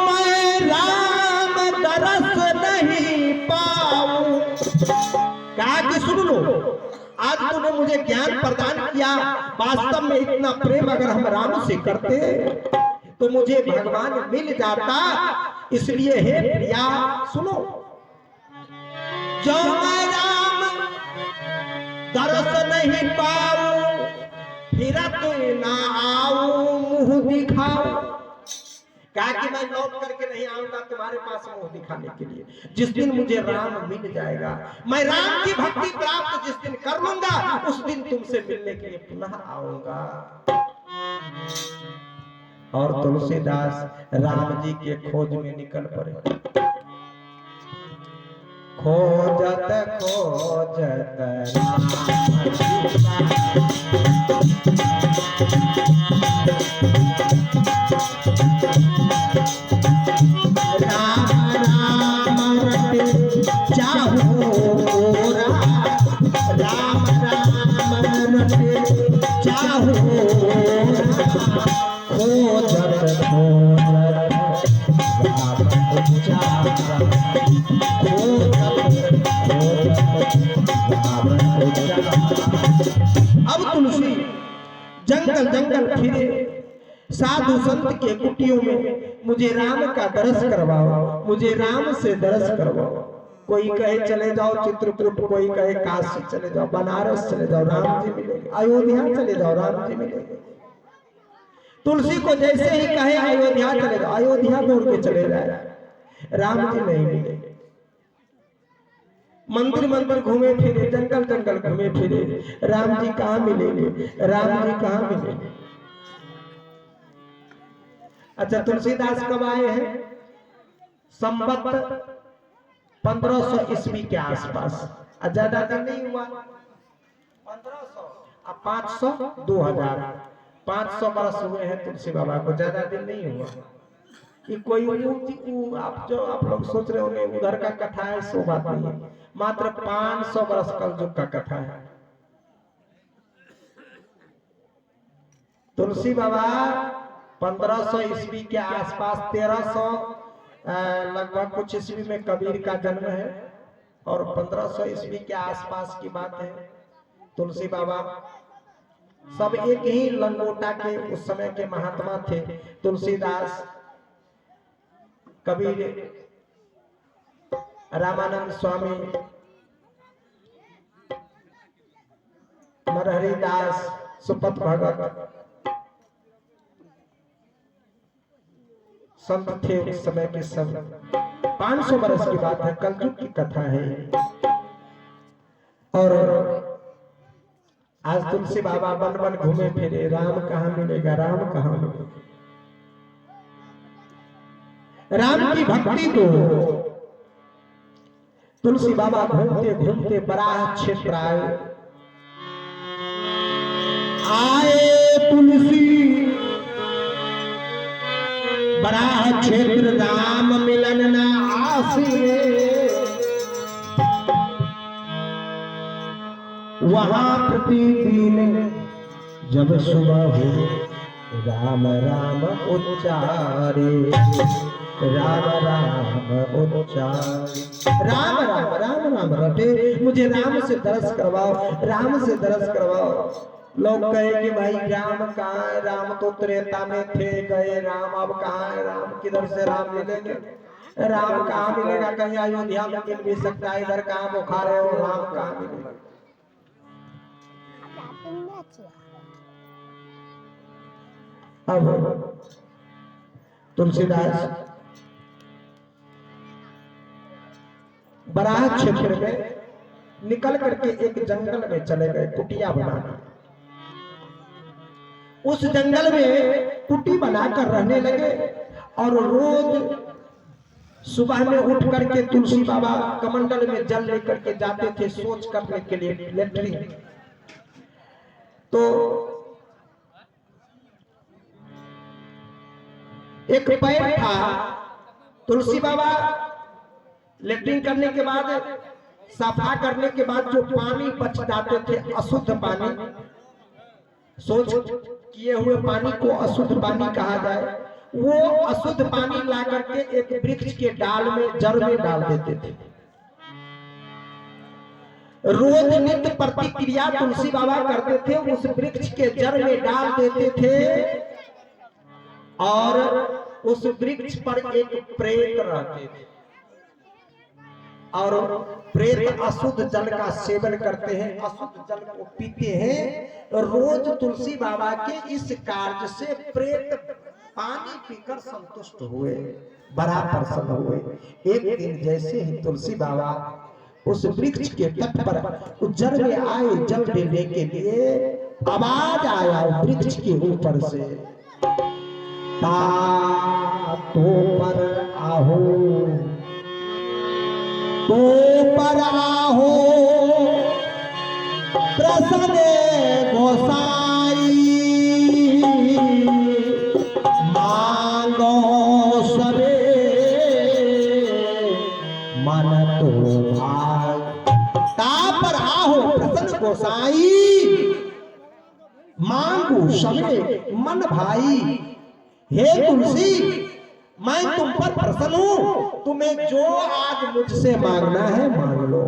मैं राम दरस नहीं पाऊं, कहा कि सुन लो, आज तूने मुझे ज्ञान प्रदान किया। वास्तव में इतना प्रेम अगर हम राम से करते तो मुझे भगवान मिल जाता। इसलिए हे प्रिया सुनो, जो मैं राम दरस नहीं पाऊं फिरत ना आऊं मुंह दिखाऊं। कहा कि मैं लौट करके नहीं आऊंगा तुम्हारे पास मुंह दिखाने के लिए। जिस दिन मुझे राम मिल जाएगा, मैं राम की भक्ति प्राप्त जिस दिन कर लूंगा, उस दिन तुमसे मिलने के लिए पुनः आऊंगा। और तुलसीदास राम जी के खोज में निकल पड़े। खोजत खोजत राम राम रटे चाहो गोरा, राम राम रटे चाहो गोरा। खोजत खोजत राम उचारा, अब तुलसी जंगल जंगल फिरे, साधु संत के कुटियों में मुझे राम का दर्श करवाओ, मुझे राम से दर्श करवाओ। कोई कहे चले जाओ चित्रकूट, कोई कहे काशी चले जाओ, बनारस चले जाओ राम जी मिलेंगे, अयोध्या चले जाओ राम जी मिलेंगे। तुलसी को जैसे ही कहे अयोध्या चले जाओ, अयोध्या दौड़ के चले जाए, राम जी नहीं मिलेंगे। मंदिर मंदिर घूमे फिरे, जंगल जंगल घूमे फिरे, राम जी कहाँ मिलेंगे, राम जी कहाँ मिलेंगे। अच्छा, तुलसीदास कब आए हैं? संवत 1500 ईस्वी के आसपास। ज्यादा दिन नहीं हुआ, 1500 अब 500 2000 500 बरस हुए हैं तुलसी बाबा को, ज्यादा दिन नहीं हुआ। कि कोई आप लोग सोच रहे होंगे उधर का कथा है, सो बात नहीं है। मात्र 500 बरस कलयुग का कथा है। तुलसी बाबा 1500 ईस्वी के आसपास, 1300 लगभग कुछ ईस्वी में कबीर का जन्म है, और 1500 ईस्वी के आसपास की बात है। तुलसी बाबा सब एक ही लंगोटा के उस समय के महात्मा थे। तुलसीदास, कबीर, रामानंद स्वामी, नरहरि दास, सुपथ भगत संत थे उस समय के सब। 500 बरस की बात है, कलयुग की कथा है। और आज तुलसी बाबा वन वन घूमे फिरे, राम कहाँ मिलेगा, राम कहाँ मिलेगा। राम की भक्ति को तुलसी बाबा घूमते घूमते बराह क्षेत्र आए तुलसी बराह क्षेत्र, राम मिलन न आसिए। वहां प्रतिदिन जब सुबह हो राम राम उच्चारे, राम राम उच्चारे। राम राम राम राम रटे, मुझे राम से दर्श करवाओ, राम से दर्श करवाओ। लोग कहे कि भाई राम कहाँ है, राम तो त्रेता में थे, गए राम, अब कहाँ है राम, किधर से राम मिलेंगे, राम कहाँ मिलेगा, कहीं अयोध्या में मिल भी सकता है, इधर कहाँ बुखार है, और राम कहाँ मिलेगा। अब तुलसीदास बराह क्षेत्र में निकल करके एक जंगल में चले गए कुटिया बनाने। उस जंगल में कुटी बनाकर रहने लगे, और रोज सुबह में उठ करके तुलसी बाबा कमंडल में जल लेकर के जाते थे शौच करने के लिए, लेटरिन। तो एक पैर था, तुलसी बाबा लेटरिन करने के बाद, सफा करने के बाद जो पानी बच जाते थे, अशुद्ध पानी, सोच किए हुए पानी को अशुद्ध पानी कहा जाए, वो अशुद्ध पानी ला करके एक वृक्ष के डाल में, जड़ में डाल देते थे। रोज नित्य प्रतिक्रिया तुलसी बाबा करते थे, उस वृक्ष के जड़ में डाल देते थे, और उस वृक्ष पर एक प्रेत रहते थे और प्रेत अशुद्ध जल का सेवन करते हैं, अशुद्ध जल को पीते हैं। रोज तुलसी बाबा के इस कार्य से प्रेत पानी पीकर संतुष्ट हुए, बड़ा प्रसन्न हुए। एक दिन जैसे ही तुलसी बाबा उस वृक्ष के तट पर जल में आए, जल लेने के लिए आवाज आया वृक्ष के ऊपर से, तो पर आहो, तो पर आहो प्रसन्न गोसाई, मांगो सबे मन तो भाई। ता पर आहो प्रसन्न गोसाई, मांगो सबे मन भाई। हे तुलसी, मैं तुम पर प्रसन्न हूं, तुम्हें जो आज मुझसे मांगना है मांग लो।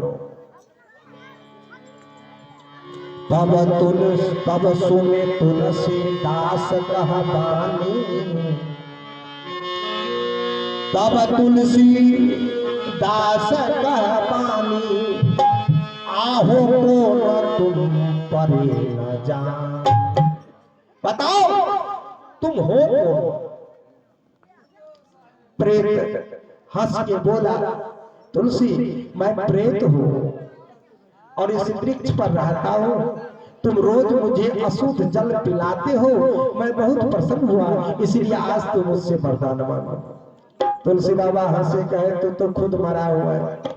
तब सुने तुलसी दास कह बानी, तब तुलसी दास कह बानी, आहो को न तुम परे न जान। बताओ तुम हो कौन? प्रेत हंस के बोला, तुलसी मैं प्रेत हूँ और इस वृक्ष पर रहता हूँ। तुम रोज मुझे अशुद्ध जल पिलाते हो, मैं बहुत प्रसन्न हुआ, इसलिए आज तुम मुझसे वरदान मांगो। तुलसी बाबा हंसे, कहे तो खुद मरा हुआ है,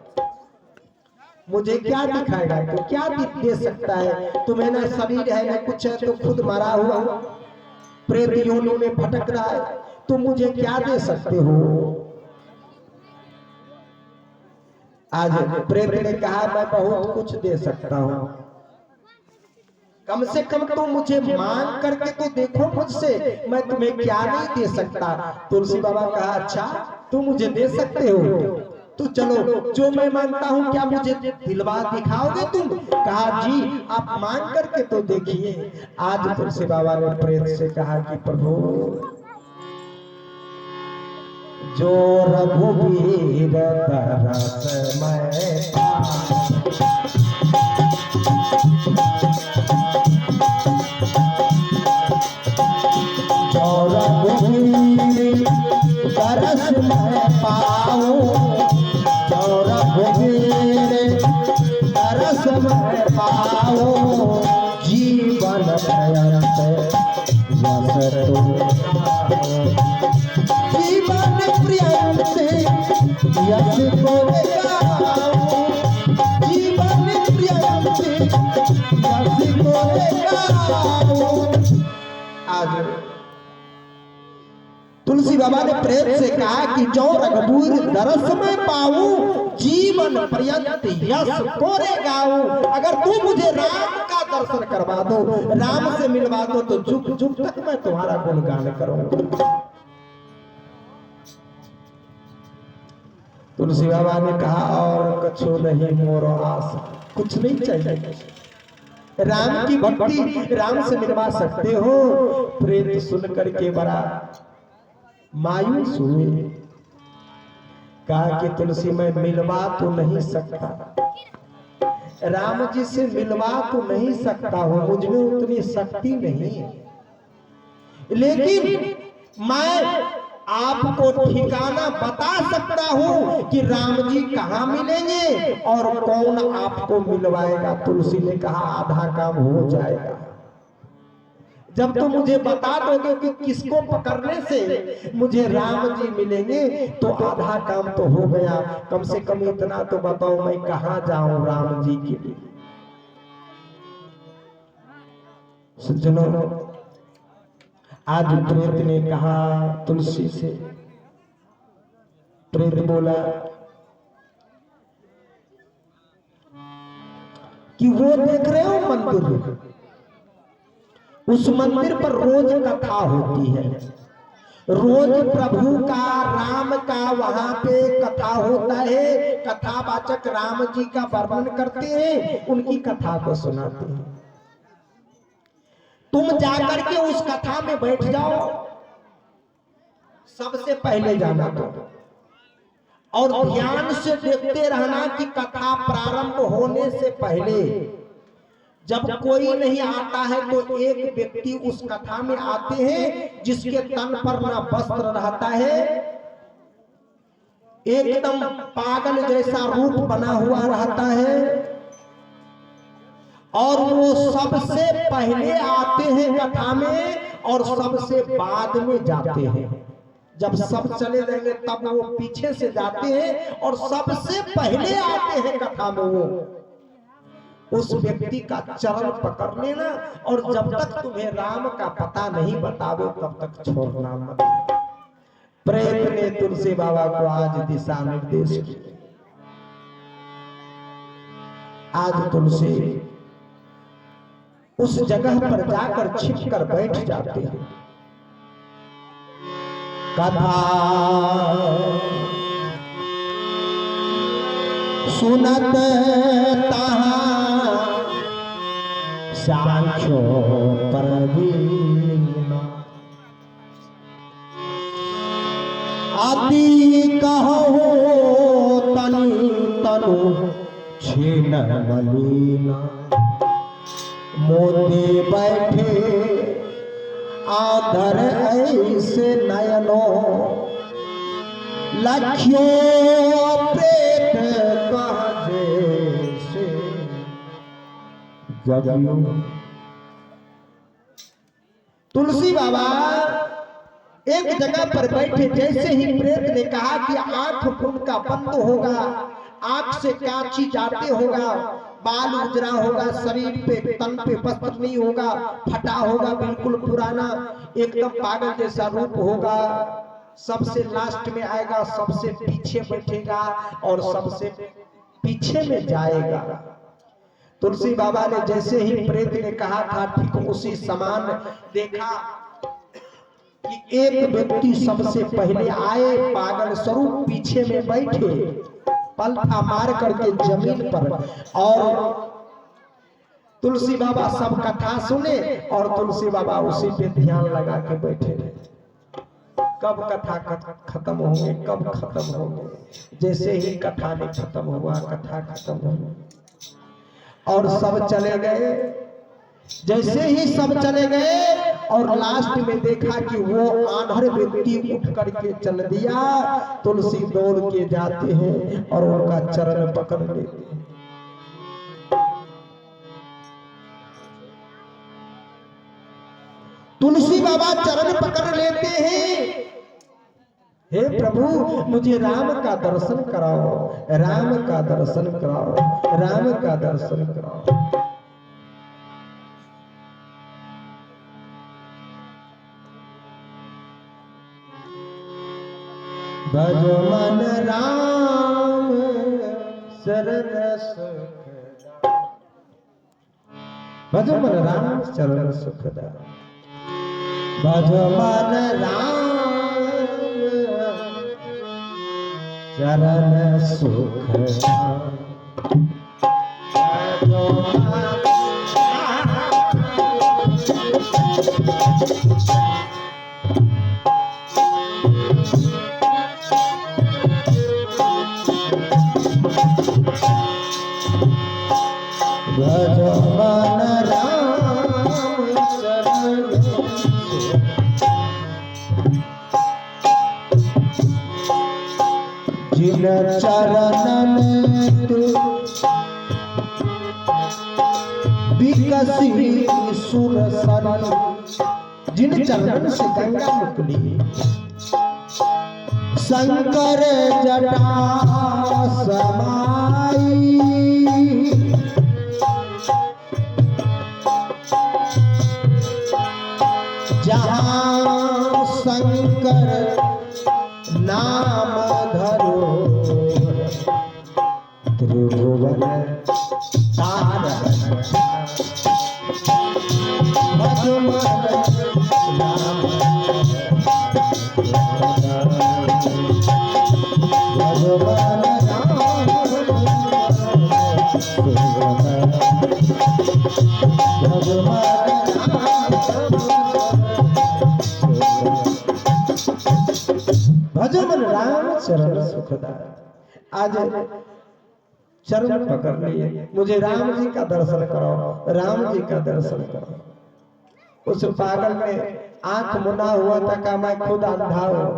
मुझे क्या दिखाएगा, तो क्या दे सकता है? तुम्हें ना शरीर है ना कुछ है, तो खुद मरा हुआ प्रेत योनि में भटक रहा है, तुम मुझे क्या दे सकते हो? आज प्रेत ने कहा मैं बहुत कुछ दे सकता हूं, कम से कम तुम मुझे मांग करके तो देखो मुझसे, मैं तुम्हें क्या नहीं दे सकता। तुलसी बाबा कहा अच्छा तुम मुझे दे सकते हो, तो चलो जो मैं मांगता हूं क्या मुझे दिलवा दिखाओगे तुम? कहा जी आप मांग करके तो देखिए। आज तुलसी बाबा ने प्रेत से कहा कि प्रभु जो रघुवीर तरस मैं जो रघुवीर तरस मैं पाऊं, जो रघुवीर तरस मैं पाऊं, जीवन पर्यंत यश जीवन पर्यंत यश को गाऊं, जीवन पर्यंत यश को गाऊं। आज तुलसी बाबा ने प्रेत से कहा कि जो रघुवीर दरस में पाऊं, जीवन पर्यंत यश को गाऊं। अगर तू मुझे राम का दर्शन करवा दो, राम से मिलवा दो, तो जुग जुग तक मैं तुम्हारा गुणगान करूंगा। तुलसी बाबा ने कहा और कछु नहीं मोर आस, कुछ नहीं चाहिए, राम की भक्ति, राम से मिलवा सकते हो। प्रेत सुन करके बड़ा मायूस हुए, कहा कि तुलसी मैं मिलवा तो नहीं सकता, राम जी से मिलवा तो नहीं सकता हूं, मुझमें उतनी शक्ति नहीं है, लेकिन मैं आपको ठिकाना बता सकता हूं कि राम जी कहां मिलेंगे और कौन आपको मिलवाएगा। तुलसी ने कहा आधा काम हो जाएगा, जब तो मुझे बता दोगे कि किसको पकड़ने से मुझे राम जी मिलेंगे, तो आधा काम तो हो गया। कम से कम इतना तो बताओ मैं कहां जाऊं राम जी के लिए। सज्जनों, आज प्रेत ने कहा तुलसी से, प्रेत बोला कि वो देख रहे हो मंदिर, उस मंदिर पर रोज कथा होती है, रोज प्रभु का राम का वहां पे कथा होता है, कथावाचक राम जी का वर्णन करते हैं, उनकी कथा को सुनाते हैं। तुम जाकर के उस कथा में बैठ जाओ, सबसे पहले जाना दो और ध्यान से देखते रहना कि कथा प्रारंभ होने से पहले जब कोई नहीं आता है तो एक व्यक्ति उस कथा में आते हैं जिसके तन पर ना वस्त्र रहता है, एकदम पागल जैसा रूप बना हुआ रहता है और वो सबसे पहले आते हैं कथा में और सबसे बाद में जाते हैं। जब सब चले जाएंगे तब वो पीछे से जाते हैं और सबसे पहले आते हैं कथा में। वो उस व्यक्ति का चरण पकड़ लेना और जब तक तुम्हें राम का पता नहीं बतावे तब तक छोड़ना मत। प्रेत ने तुलसी बाबा को आज दिशा निर्देश किया। आज तुलसी उस जगह पर जाकर छिप कर बैठ जाते हैं। कथा सुनत सांख्यो परवीन आदि कहो तनि तनु छीन मलिना मोते बैठे आधर ऐसे नयनो लक्ष्यो प्रेत कहे से जगयो। तुलसी बाबा एक जगह पर बैठे, जैसे ही प्रेत ने कहा कि आंख उनका बंद होगा, आंख से क्या चीज आते होगा, बाल उजरा होगा, शरीर पे तन पे वस्त्र नहीं होगा, फटा होगा, बिल्कुल पुराना एकदम पागल जैसा रूप होगा, सबसे लास्ट में आएगा, सबसे पीछे बैठेगा और सबसे पीछे में जाएगा। तुलसी बाबा ने जैसे ही प्रेत ने कहा था ठीक उसी समान देखा कि एक व्यक्ति सबसे पहले आए, पागल स्वरूप पीछे में बैठे, पलथा मार करके जमीन पर, और तुलसी बाबा सब कथा सुने और तुलसी बाबा उसी पे ध्यान लगा के बैठे रहे। कब कथा खत्म होंगे, कब खत्म होंगे। जैसे ही कथा ने खत्म हुआ, कथा खत्म हुई और सब चले गए। जैसे ही सब चले गए और लास्ट में देखा कि वो आंधर व्यक्ति उठ करके चल दिया, तुलसी दौड़ के जाते हैं और उनका चरण पकड़ लेते हैं। तुलसी बाबा चरण पकड़ लेते हैं, हे प्रभु मुझे राम का दर्शन कराओ, राम का दर्शन कराओ, राम का दर्शन कराओ। भजो मन राम शरण सुख, भजो मन राम शरण सुखदा, भजो मन राम शरण सुखदा, भजो मन राम शरण जिन चरणन विकसी सुर सरल, जिन चरणन से गंगा निकली, शंकर जटा समाई, जहाँ शंकर नाम धरो त्रिभुवन तारण, भजो मन राम भजो मन राम भजो मन राम। भजो मन राम चरण सुखदाई। आज चरण पकड़ लिए, मुझे राम जी का दर्शन कराओ, राम जी का दर्शन कराओ। उस पागल ने आंख मुना हुआ था, कहा मैं खुद अंधा हूं,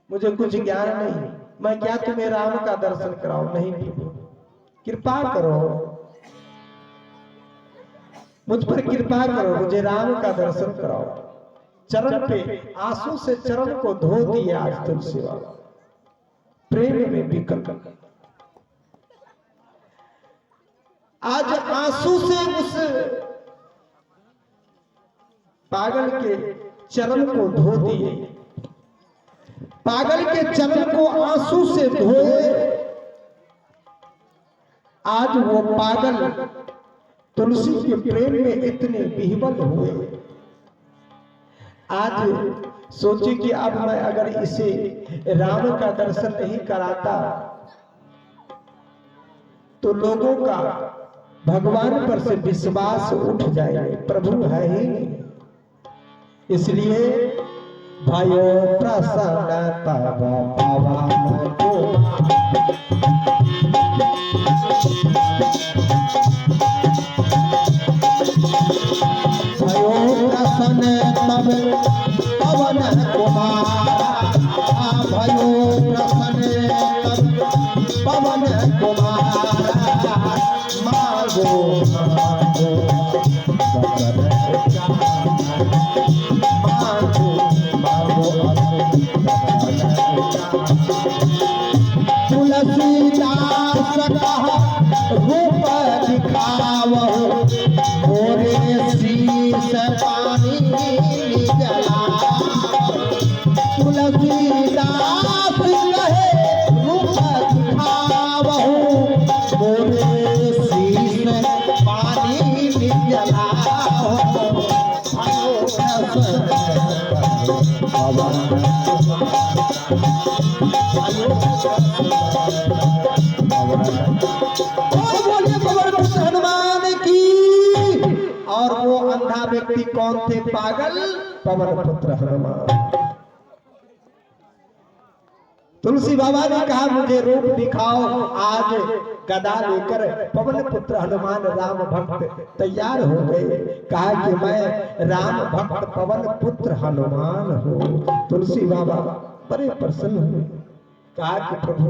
मुझे कुछ ज्ञान नहीं, मैं क्या तुम्हें राम का दर्शन कराऊं? नहीं प्रभु, कृपा करो, मुझ पर कृपा करो, मुझे राम का दर्शन कराओ। चरण पे आंसू से चरण को धो दिया आज तुलसी बाबा, प्रेम में विकल। आज आंसू से उस पागल के चरण को धो दिए, पागल के चरण को आंसू से धोए। आज वो पागल तुलसी के प्रेम में इतने विह्वल हुए। आज सोचे कि अब मैं अगर इसे राम का दर्शन नहीं कराता तो लोगों का भगवान पर से विश्वास उठ जाएगा, प्रभु है ही नहीं। इसलिए भयो प्रसन्नता पावन को, भयो प्रसन्न तब पवन कुमार, भयो प्रसन्न तब पवन कुमार। मांगो मांगो तुलसीदास कहा रूप दिखावहु, मोरे शीस पानी जला। तुलसीदास कहे रूप दिखावहु, मोरे शीस पानी जला। हनुमान की। और वो अंधा व्यक्ति कौन थे? पागल पवन पुत्र हनुमान। तुलसी बाबा ने कहा मुझे रूप दिखाओ। आज गदा लेकर पवन पुत्र हनुमान राम भक्त तैयार हो गए। कहा कि मैं राम भक्त पवन पुत्र हनुमान हूँ। तुलसी बाबा बड़े प्रसन्न हुए। कहा कि प्रभु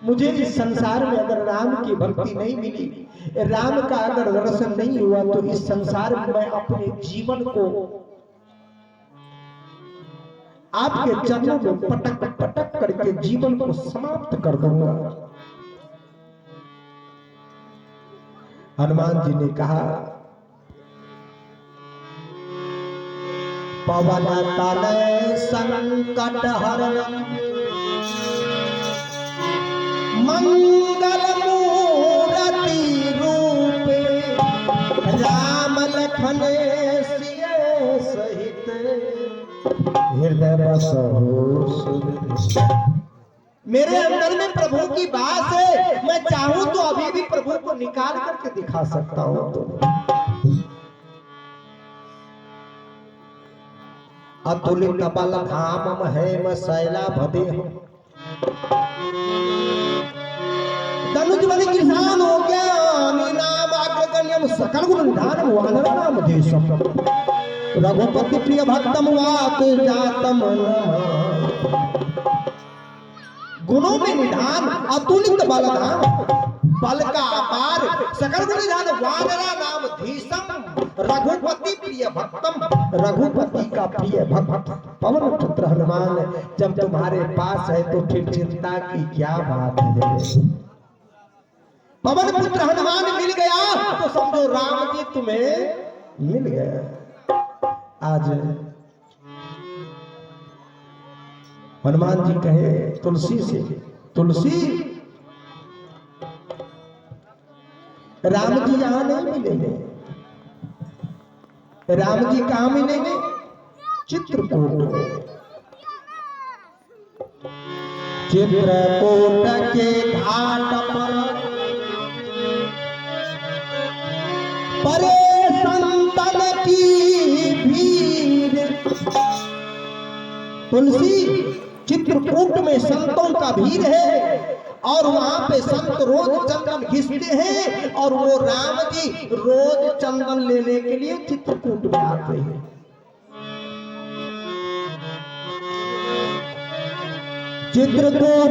मुझे इस संसार में अगर राम की भक्ति नहीं मिली, राम का अगर दर्शन नहीं हुआ तो इस संसार में मैं अपने जीवन को आपके चरणों में पटक पटक करके जीवन को समाप्त कर दूंगा। हनुमान जी ने कहा पवन तनय संकट हरण मंगल मूर्ति रूपे, राम लखन सिय सहित हृदय बसहु सुर। मेरे अंदर में प्रभु की बात है, मैं चाहूं तो अभी भी प्रभु को निकाल करके दिखा सकता हूं। तो अतुलित बल धाम है शैला भदे, धनुज बलि किसान हो गया नाम आग्रगण्यम सकल गुण निधानम वानर नाम देशम, रघुपति प्रिय भक्तम वात जातम। गुणों में निधान, अतुलित बल धाम, बल का अपार, सकल गुण निधान, वानरा नाम धीशम, रघुपति प्रिय भक्तम, रघुपति का प्रिय भक्त पवन पुत्र हनुमान जब तुम्हारे पास है तो फिर चिंता की क्या बात है। पवन पुत्र हनुमान मिल गया तो समझो राम जी तुम्हें मिल गया। आज हनुमान जी कहे तुलसी से, तुलसी राम जी यहां नहीं मिलेंगे। राम जी कहां मिलेंगे? चित्रकूट। चित्रकूट के घाट पर परे संतन की भी तुलसी चित्रकूट में संतों का भीड़ है और वहां पे संत रोज चंदन घिसते हैं और वो राम जी रोज चंदन लेने के लिए चित्रकूट में आते हैं। चित्रकूट